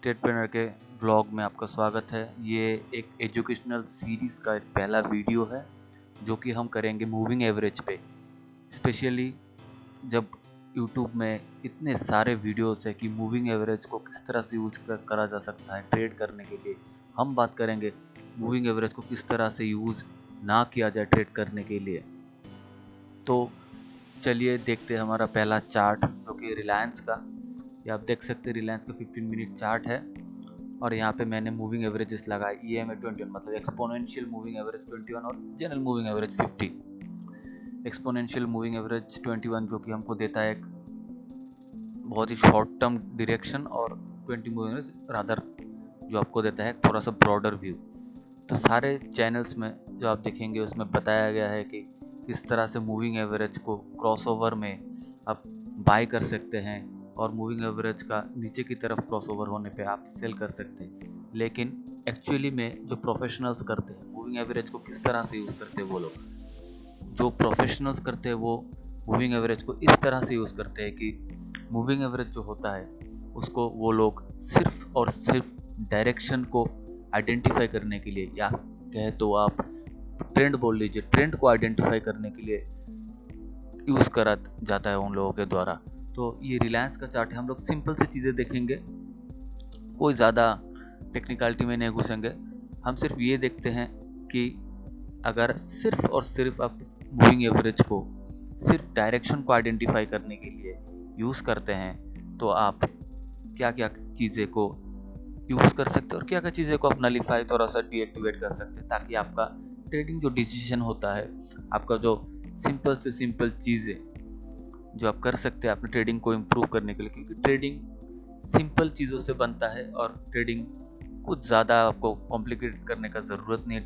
ट्रेडप्रेन्योर के ब्लॉग में आपका स्वागत है। ये एक एजुकेशनल सीरीज़ का एक पहला वीडियो है जो कि हम करेंगे मूविंग एवरेज पे। स्पेशली जब यूट्यूब में इतने सारे वीडियोस है कि मूविंग एवरेज को किस तरह से यूज करा जा सकता है ट्रेड करने के लिए, हम बात करेंगे मूविंग एवरेज को किस तरह से यूज़ ना किया जाए ट्रेड करने के लिए। तो चलिए देखते हैं हमारा पहला चार्ट जो कि रिलायंस का, ये आप देख सकते हैं रिलायंस का 15 मिनट चार्ट है और यहाँ पे मैंने मूविंग एवरेजेस लगाए EMA 21, मतलब एक्सपोनेंशियल मूविंग एवरेज 21 और general moving average 50। Exponential moving average 21 जो कि हमको देता है एक बहुत ही शॉर्ट टर्म डायरेक्शन, और 20 मूविंग एवरेज रादर जो आपको देता है थोड़ा सा ब्रॉडर व्यू। तो सारे चैनल्स में जो आप देखेंगे उसमें बताया गया है कि किस तरह से मूविंग एवरेज को क्रॉसओवर में आप बाय कर सकते हैं और मूविंग एवरेज का नीचे की तरफ क्रॉसओवर होने पे आप सेल कर सकते हैं। लेकिन एक्चुअली में जो प्रोफेशनल्स करते हैं मूविंग एवरेज को किस तरह से यूज़ करते हैं, वो लोग जो प्रोफेशनल्स करते हैं वो मूविंग एवरेज को इस तरह से यूज़ करते हैं कि मूविंग एवरेज जो होता है उसको वो लोग सिर्फ और सिर्फ डायरेक्शन को आइडेंटिफाई करने के लिए, या कहे तो आप ट्रेंड बोल लीजिए, ट्रेंड को आइडेंटिफाई करने के लिए यूज़ करा जाता है उन लोगों के द्वारा। तो ये रिलायंस का चार्ट है, हम लोग सिंपल सी चीज़ें देखेंगे, कोई ज़्यादा टेक्निकलिटी में नहीं घुसेंगे। हम सिर्फ ये देखते हैं कि अगर सिर्फ और सिर्फ आप मूविंग एवरेज को सिर्फ डायरेक्शन को आइडेंटिफाई करने के लिए यूज़ करते हैं तो आप क्या क्या चीज़ें को यूज़ कर सकते हैं और क्या क्या चीज़ें को आप नलीफाई थोड़ा सा डीएक्टिवेट कर सकते हैं, ताकि आपका ट्रेडिंग जो डिसीजन होता है, आपका जो सिंपल से सिंपल चीज़ें जो आप कर सकते हैं अपने ट्रेडिंग को इम्प्रूव करने के लिए, क्योंकि ट्रेडिंग सिंपल चीज़ों से बनता है और ट्रेडिंग कुछ ज़्यादा आपको कॉम्प्लिकेट करने का ज़रूरत नहीं है।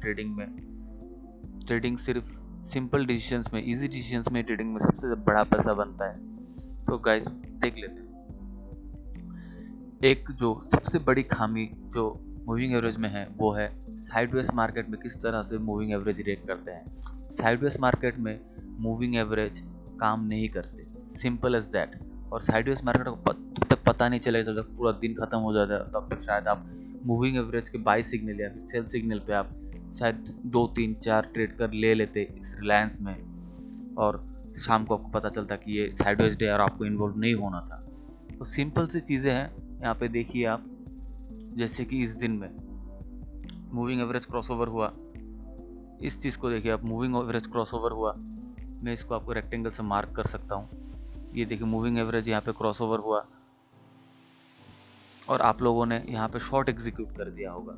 ट्रेडिंग सिर्फ सिंपल डिसीजंस में, इजी डिसीजंस में ट्रेडिंग में सबसे बड़ा पैसा बनता है। तो गाइस देख लेते हैं, एक जो सबसे बड़ी खामी जो मूविंग एवरेज में है वो है साइडवेज मार्केट में किस तरह से मूविंग एवरेज रिएक्ट करते हैं। साइडवेज मार्केट में मूविंग एवरेज काम नहीं करते, सिंपल एज दैट। और साइडवेज मार्केट को तब तक पता नहीं चलेगा जब तक पूरा दिन खत्म हो जाता है, तब तक शायद आप मूविंग एवरेज के बाय सिग्नल या फिर सेल सिग्नल पे आप शायद 2-3-4 ट्रेड कर ले लेते इस रिलायंस में, और शाम को आपको पता चलता कि ये साइडवेज डे और आपको इन्वॉल्व नहीं होना था। तो सिंपल सी चीज़ें हैं। यहाँ पे देखिए आप, जैसे कि इस दिन में मूविंग एवरेज क्रॉसओवर हुआ, इस चीज़ को देखिए आप, मूविंग एवरेज क्रॉसओवर हुआ, मैं इसको आपको रेक्टेंगल से मार्क कर सकता हूँ। ये देखिए मूविंग एवरेज यहाँ पे क्रॉसओवर हुआ और आप लोगों ने यहाँ पे शॉर्ट एग्जीक्यूट कर दिया होगा।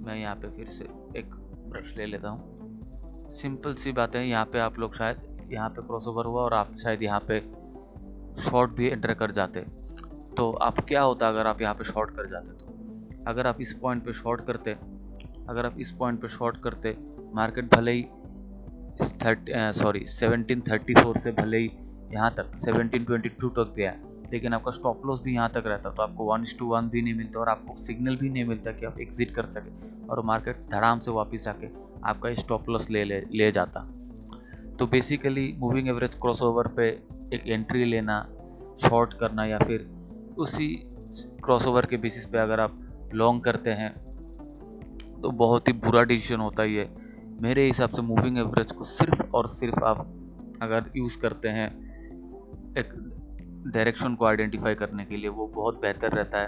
मैं यहाँ पे फिर से एक ब्रश ले लेता हूँ। सिंपल सी बात है, यहाँ पे आप लोग शायद यहाँ पे क्रॉसओवर हुआ और आप शायद यहाँ पे शॉर्ट भी एंटर कर जाते, तो आप क्या होता अगर आप यहाँ पे शॉर्ट कर जाते। तो अगर आप इस पॉइंट पे शॉर्ट करते, मार्केट भले ही 1734 से भले ही यहाँ तक 1722 तक गया, लेकिन आपका स्टॉप लॉस भी यहाँ तक रहता, तो आपको 1:1 भी नहीं मिलता और आपको सिग्नल भी नहीं मिलता कि आप एग्जिट कर सके, और मार्केट धड़ाम से वापस आके आपका स्टॉप लॉस ले जाता। तो बेसिकली मूविंग एवरेज क्रॉसओवर पे एक एंट्री लेना, शॉर्ट करना, या फिर उसी क्रॉसओवर के बेसिस पे अगर आप लॉन्ग करते हैं तो बहुत ही बुरा डिसीजन होता है ये। मेरे हिसाब से मूविंग एवरेज को सिर्फ और सिर्फ आप अगर यूज़ करते हैं एक डायरेक्शन को आइडेंटिफाई करने के लिए, वो बहुत बेहतर रहता है।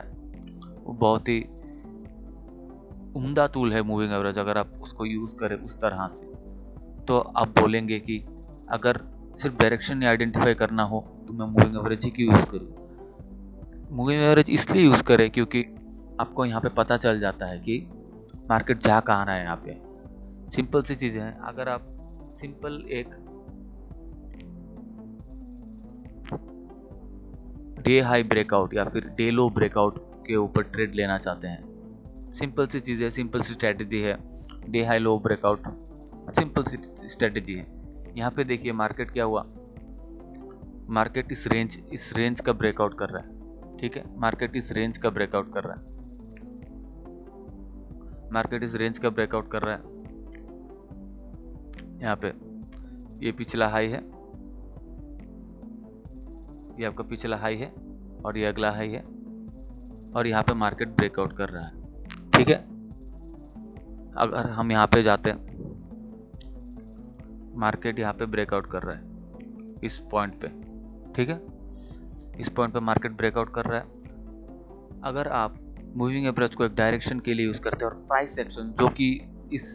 वो बहुत ही उम्दा टूल है मूविंग एवरेज, अगर आप उसको यूज़ करें उस तरह से। तो आप बोलेंगे कि अगर सिर्फ डायरेक्शन ही आइडेंटिफाई करना हो तो मैं मूविंग एवरेज ही क्यों यूज़ करूँ। मूविंग एवरेज इसलिए यूज़ करें क्योंकि आपको यहाँ पे पता चल जाता है कि मार्केट जा कहाँ रहा है। यहाँ पे सिंपल सी चीज़ें हैं, अगर आप सिंपल एक डे हाई ब्रेकआउट या फिर डे लो ब्रेकआउट के ऊपर ट्रेड लेना चाहते हैं, सिंपल सी चीज़ है, सिंपल सी स्ट्रेटजी है, day high low breakout, simple सी स्ट्रेटजी है। यहाँ पे देखिए मार्केट क्या हुआ, मार्केट इस रेंज का ब्रेकआउट कर रहा है, ठीक है, मार्केट इस रेंज का ब्रेकआउट कर रहा है, मार्केट इस रेंज का ब्रेकआउट कर रहा है। यहाँ पे ये पिछला हाई है, ये आपका पिछला हाई है और ये अगला हाई है, और यहाँ पे मार्केट ब्रेकआउट कर रहा है। ठीक है, अगर हम यहाँ पे जाते हैं, मार्केट यहाँ पे ब्रेकआउट कर रहा है इस पॉइंट पे। ठीक है, इस पॉइंट पे मार्केट ब्रेकआउट कर रहा है। अगर आप मूविंग एवरेज को एक डायरेक्शन के लिए यूज करते हैं और प्राइस एक्शन, जो कि इस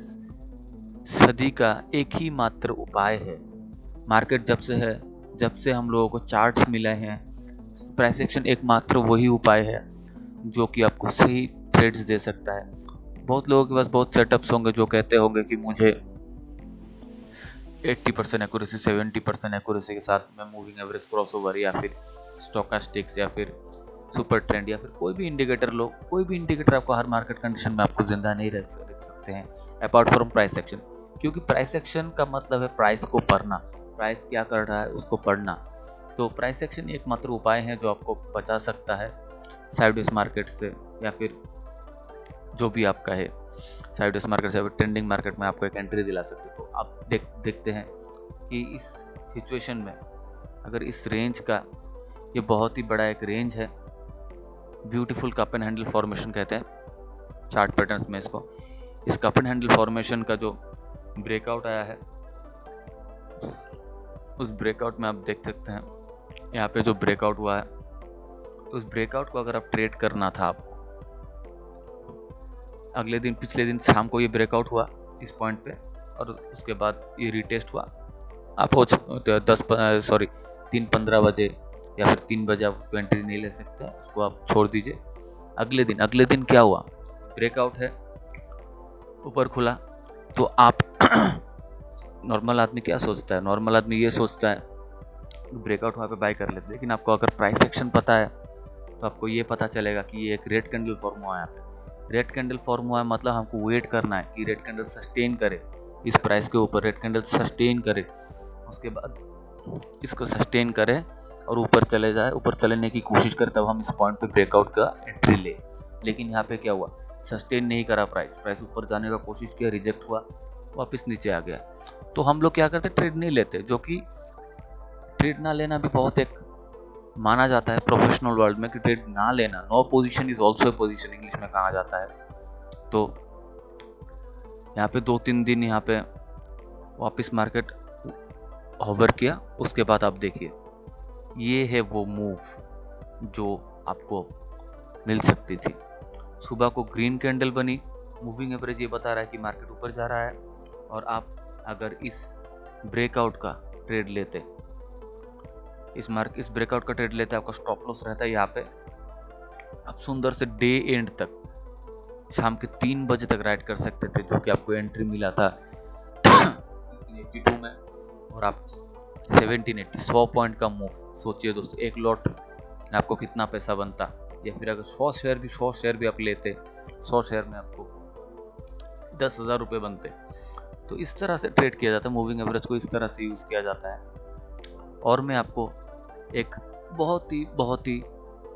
सदी का एक ही मात्र उपाय है, मार्केट जब से हम लोगों को चार्ट्स मिले हैं, प्राइस एक्शन एकमात्र वही उपाय है जो कि आपको सही ट्रेड्स दे सकता है। बहुत लोगों के पास बहुत सेटअप्स होंगे जो कहते होंगे कि मुझे 80% एक्यूरेसी 70% एक्यूरेसी के साथ मैं मूविंग एवरेज क्रॉसओवर या फिर स्टोकास्टिक्स या फिर सुपर ट्रेंड या फिर कोई भी इंडिकेटर लो, कोई भी इंडिकेटर आपको हर मार्केट कंडीशन में आपको जिंदा नहीं रख सकते हैं अपार्ट फ्रॉम प्राइस एक्शन। क्योंकि प्राइस एक्शन का मतलब है प्राइस को पढ़ना, प्राइस क्या कर रहा है उसको पढ़ना। तो प्राइस एक्शन एकमात्र उपाय है जो आपको बचा सकता है साइडवेज मार्केट से, या फिर जो भी आपका है साइडवेज मार्केट से ट्रेंडिंग मार्केट में आपको एक एंट्री दिला सकते। तो आप देखते हैं कि इस सिचुएशन में अगर इस रेंज का, ये बहुत ही बड़ा एक रेंज है, beautiful cup and handle formation कहते हैं चार्ट पैटर्न्स में इसको। इस कप एंड हैंडल फॉर्मेशन का जो ब्रेकआउट आया है, उस ब्रेकआउट में आप देख सकते हैं यहाँ पे जो ब्रेकआउट हुआ है, तो उस ब्रेकआउट को अगर आप ट्रेड करना था आपको, अगले दिन पिछले दिन शाम को ये ब्रेकआउट हुआ इस पॉइंट पे और उसके बाद ये रिटेस्ट हुआ। आप 3-15 बजे या फिर 3 बजे आप उसको एंट्री नहीं ले सकते, उसको आप छोड़ दीजिए। अगले दिन क्या हुआ, ब्रेकआउट है, ऊपर खुला, तो आप नॉर्मल आदमी क्या सोचता है, नॉर्मल आदमी ये सोचता है ब्रेकआउट वहाँ पे बाय कर लेते। लेकिन आपको अगर प्राइस एक्शन पता है तो आपको ये पता चलेगा कि ये एक रेड कैंडल फॉर्म हुआ है। यहाँ पे रेड कैंडल फॉर्म हुआ है मतलब हमको वेट करना है कि रेड कैंडल सस्टेन करे इस प्राइस के ऊपर, रेड कैंडल सस्टेन करे, उसके बाद इसको सस्टेन करे और ऊपर चले जाए, ऊपर चलने की कोशिश करे, तब हम इस पॉइंट पे ब्रेकआउट का एंट्री ले। लेकिन यहाँ पे क्या हुआ, सस्टेन नहीं करा प्राइस ऊपर जाने का कोशिश किया, रिजेक्ट हुआ, वापस नीचे आ गया। तो हम लोग क्या करते, ट्रेड नहीं लेते, जो कि ट्रेड ना लेना भी बहुत एक माना जाता है प्रोफेशनल वर्ल्ड में कि ट्रेड ना लेना, no position is also position English में कहा जाता है। तो यहाँ पे 2-3 दिन यहाँ पे वापस मार्केट होवर किया, उसके बाद आप देखिए ये है वो मूव जो आपको मिल सकती थी। सुबह को ग्रीन कैंडल बनी, मूविंग एवरेज ये बता रहा है कि मार्केट ऊपर जा रहा है, और आप अगर इस ब्रेकआउट का ट्रेड लेते, इस ब्रेकआउट का ट्रेड लेते, आपका स्टॉप लॉस रहता है यहाँ पे, आप सुंदर से डे एंड तक शाम के 3 बजे तक राइड कर सकते थे, जो कि आपको एंट्री मिला था 1682 में, और आप 1780 100 पॉइंट का मूव सोचिए दोस्तों, एक लॉट आपको कितना पैसा बनता। या फिर अगर 100 शेयर भी आप लेते, 100 शेयर में आपको 10,000 रुपये बनते। तो इस तरह से ट्रेड किया जाता है, मूविंग एवरेज को इस तरह से यूज किया जाता है। और मैं आपको एक बहुत ही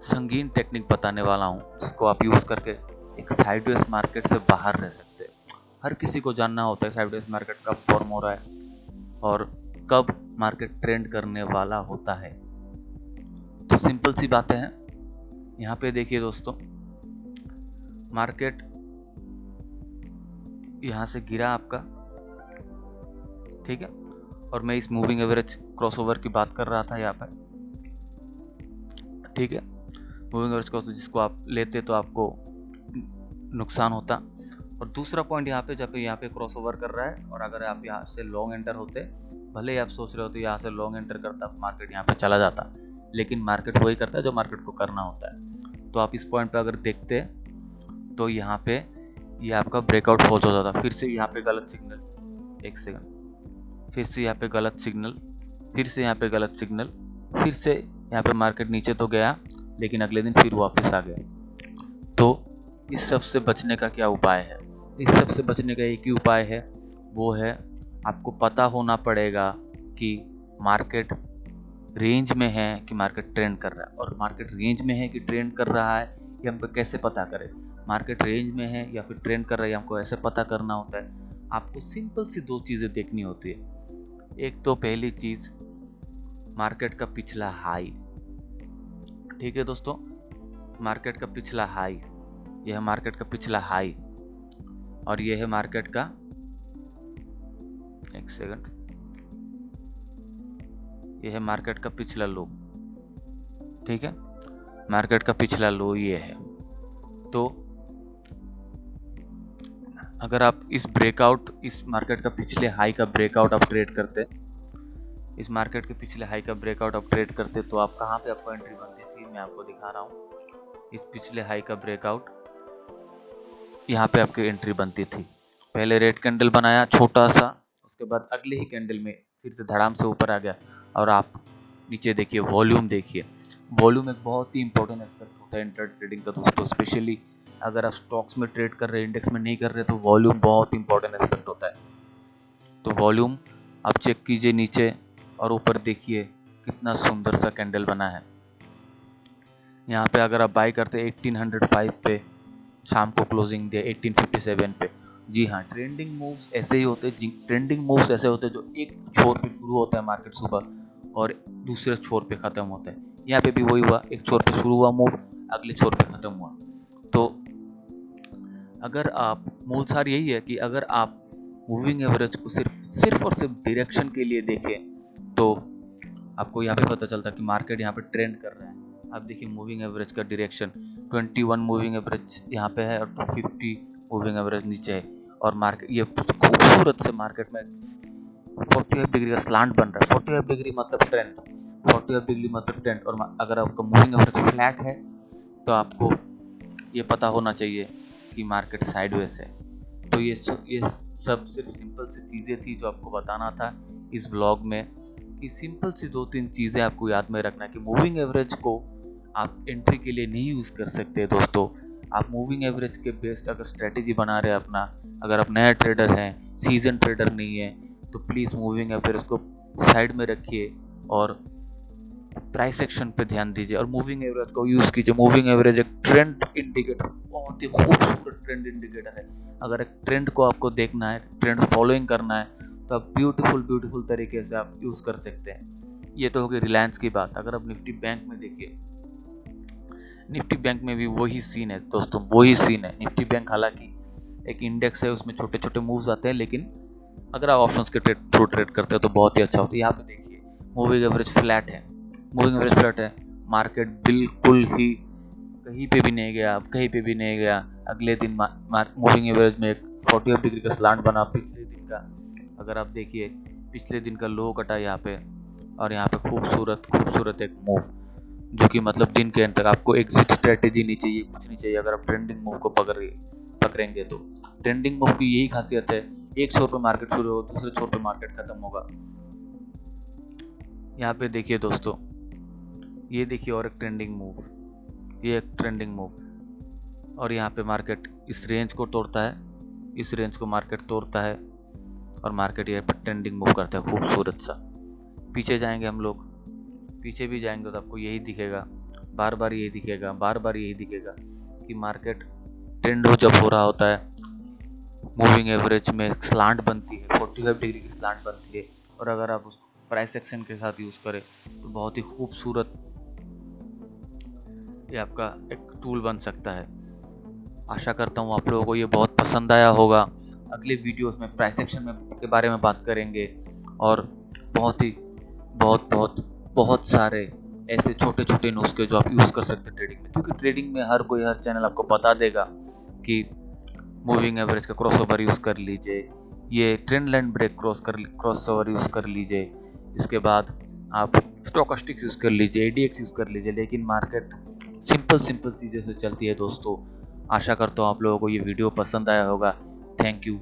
संगीन टेक्निक बताने वाला हूँ, जिसको आप यूज करके एक साइडवेज मार्केट से बाहर रह सकते हैं। हर किसी को जानना होता है साइडवेज मार्केट कब फॉर्म हो रहा है और कब मार्केट ट्रेंड करने वाला होता है। तो सिंपल सी बातें हैं। यहाँ पे देखिए दोस्तों, मार्केट यहाँ से गिरा आपका, ठीक है, और मैं इस मूविंग एवरेज क्रॉसओवर की बात कर रहा था यहाँ पर, ठीक है। मूविंग एवरेज क्रॉसओवर जिसको आप लेते तो आपको नुकसान होता। और दूसरा पॉइंट यहाँ पे, जब यहाँ पे क्रॉसओवर कर रहा है और अगर आप यहाँ से लॉन्ग एंटर होते, भले ही आप सोच रहे होते यहाँ से लॉन्ग एंटर करता, मार्केट यहाँ पे चला जाता, लेकिन मार्केट वही करता है जो मार्केट को करना होता है। तो आप इस पॉइंट पे अगर देखते तो यहाँ पे ये आपका ब्रेकआउट फॉल्स हो जाता, फिर से यहाँ पे गलत सिग्नल, एक सेकंड, फिर से यहाँ पे गलत सिग्नल, फिर से यहाँ पे गलत सिग्नल, फिर से यहाँ पे मार्केट नीचे तो गया, लेकिन अगले दिन फिर वापस आ गया। तो इस सब से बचने का क्या उपाय है? इस सब से बचने का एक ही उपाय है, वो है आपको पता होना पड़ेगा कि मार्केट रेंज में है कि मार्केट ट्रेंड कर रहा है, और मार्केट रेंज में है कि ट्रेंड कर रहा है ये हमको कैसे पता करें। मार्केट रेंज में है या फिर ट्रेंड कर रहा है हमको ऐसे पता करना होता है। आपको सिंपल सी 2 चीजें देखनी होती है। एक तो पहली चीज मार्केट का पिछला हाई, ठीक है दोस्तों, मार्केट का पिछला हाई, यह है मार्केट का पिछला हाई, और यह है मार्केट का, एक सेकंड, यह है मार्केट का पिछला लो। ठीक है, मार्केट का पिछला लो ये है। तो अगर आप इस ब्रेकआउट, इस मार्केट का पिछले हाई का ब्रेकआउट आप ट्रेड करते, इस मार्केट के पिछले हाई का ब्रेकआउट आप ट्रेड करते, तो आप कहाँ पे आपको एंट्री बनती थी, मैं आपको दिखा रहा हूँ। इस पिछले हाई का ब्रेकआउट, यहाँ पे आपकी एंट्री बनती थी। पहले रेड कैंडल बनाया छोटा सा, उसके बाद अगले ही कैंडल में फिर से धड़ाम से ऊपर आ गया। और आप नीचे देखिए, वॉल्यूम देखिए, वॉल्यूम एक बहुत ही इंपॉर्टेंट एस्पेक्ट होता है इंट्राडे ट्रेडिंग का दोस्तों। स्पेशली अगर आप स्टॉक्स में ट्रेड कर रहे हैं, इंडेक्स में नहीं कर रहे, तो वॉल्यूम बहुत इंपॉर्टेंट एस्पेक्ट होता है। तो वॉल्यूम आप चेक कीजिए नीचे और ऊपर देखिए कितना सुंदर सा कैंडल बना है। यहाँ पे अगर आप बाय करते 1805 पे, शाम को क्लोजिंग दे 1857 पे। जी हाँ, ट्रेंडिंग मूव्स ऐसे ही होते हैं। ट्रेंडिंग मूव्स ऐसे होते हैं जो एक छोर पे शुरू होता है मार्केट सुबह और दूसरे छोर पे खत्म होता है। यहाँ पे भी वही हुआ, एक छोर पे शुरू हुआ मूव, अगले छोर पे खत्म हुआ। तो अगर आप, मूल सार यही है कि अगर आप मूविंग एवरेज को सिर्फ और सिर्फ डायरेक्शन के लिए देखें, तो आपको यहाँ पे पता चलता है कि मार्केट यहाँ पे ट्रेंड कर रहा है। आप देखिए मूविंग एवरेज का डायरेक्शन 21 मूविंग एवरेज यहाँ पे है और 50 मूविंग एवरेज नीचे है। और मार्केट ये खूबसूरत से मार्केट में 45 डिग्री का स्लांट बन रहा है। 45 डिग्री मतलब ट्रेंड, 45 डिग्री मतलब ट्रेंड। और अगर आपका मूविंग एवरेज फ्लैट है तो आपको ये पता होना चाहिए कि मार्केट साइडवेज है। तो ये सब सिर्फ सिंपल सी चीज़ें थी जो आपको बताना था इस ब्लॉग में, कि सिंपल सी 2-3 चीज़ें आपको याद में रखना कि मूविंग एवरेज को आप एंट्री के लिए नहीं यूज़ कर सकते दोस्तों। आप मूविंग एवरेज के बेस्ड अगर स्ट्रेटेजी बना रहे हैं अपना, अगर आप नया ट्रेडर हैं, सीजन ट्रेडर नहीं है, तो प्लीज़ मूविंग एवरेज को साइड में रखिए और प्राइस एक्शन पे ध्यान दीजिए और मूविंग एवरेज को यूज़ कीजिए। मूविंग एवरेज एक ट्रेंड इंडिकेटर, बहुत ही खूबसूरत ट्रेंड इंडिकेटर है। अगर एक ट्रेंड को आपको देखना है, ट्रेंड फॉलोइंग करना है, तो आप ब्यूटीफुल तरीके से आप यूज़ कर सकते हैं। ये तो हो गई रिलायंस की बात। अगर आप निफ्टी बैंक में देखिए, निफ्टी बैंक में भी वही सीन है दोस्तों, वही सीन है। निफ्टी बैंक हालांकि एक इंडेक्स है, उसमें छोटे छोटे मूव्स आते हैं, लेकिन अगर आप ऑप्शंस के थ्रू ट्रेड करते हो तो बहुत ही अच्छा होता है। यहाँ पे देखिए मूविंग एवरेज फ्लैट है, मूविंग एवरेज फ्लैट है, मार्केट बिल्कुल ही कहीं पे भी नहीं गया, कहीं पे भी नहीं गया। अगले दिन मूविंग एवरेज में 45 डिग्री का स्लांट बना पिछले दिन का। अगर आप देखिए पिछले दिन का लो कटा यहाँ पे, और यहाँ पे खूबसूरत एक मूव, जो कि मतलब दिन के एंड तक आपको एग्जिट स्ट्रेटेजी नहीं चाहिए, कुछ नहीं चाहिए। अगर आप ट्रेंडिंग मूव को पकड़ेंगे तो ट्रेंडिंग मूव की यही खासियत है, एक छोर पे मार्केट शुरू हो, दूसरे छोर पे मार्केट खत्म होगा। यहाँ पे देखिए दोस्तों, ये देखिए और एक ट्रेंडिंग मूव, ये एक ट्रेंडिंग मूव, और यहाँ पे मार्केट इस रेंज को तोड़ता है, इस रेंज को मार्केट तोड़ता है और मार्केट यहाँ पर ट्रेंडिंग मूव करता है खूबसूरत सा। पीछे जाएंगे हम लोग, पीछे भी जाएंगे तो आपको यही दिखेगा, बार बार यही दिखेगा कि मार्केट ट्रेंड जब हो रहा होता है, मूविंग एवरेज में स्लांट बनती है, 45 डिग्री की स्लांट बनती है। और अगर आप उसको प्राइस एक्शन के साथ यूज करें तो बहुत ही खूबसूरत ये आपका एक टूल बन सकता है। आशा करता हूँ आप लोगों को ये बहुत पसंद आया होगा। अगले वीडियोस में प्राइस एक्शन में के बारे में बात करेंगे और बहुत सारे ऐसे छोटे छोटे नुस्खे जो आप यूज कर सकते हैं ट्रेडिंग में, क्योंकि ट्रेडिंग में हर चैनल आपको बता देगा कि मूविंग एवरेज का क्रॉसओवर यूज कर लीजिए, ये trend line break crossover use कर लीजिए, इसके बाद आप स्टोकास्टिक्स यूज कर लीजिए, एडीएक्स यूज कर लीजिए। लेकिन मार्केट सिंपल चीज़ों से चलती है दोस्तों। आशा करता हूँ आप लोगों को ये वीडियो पसंद आया होगा। Thank you.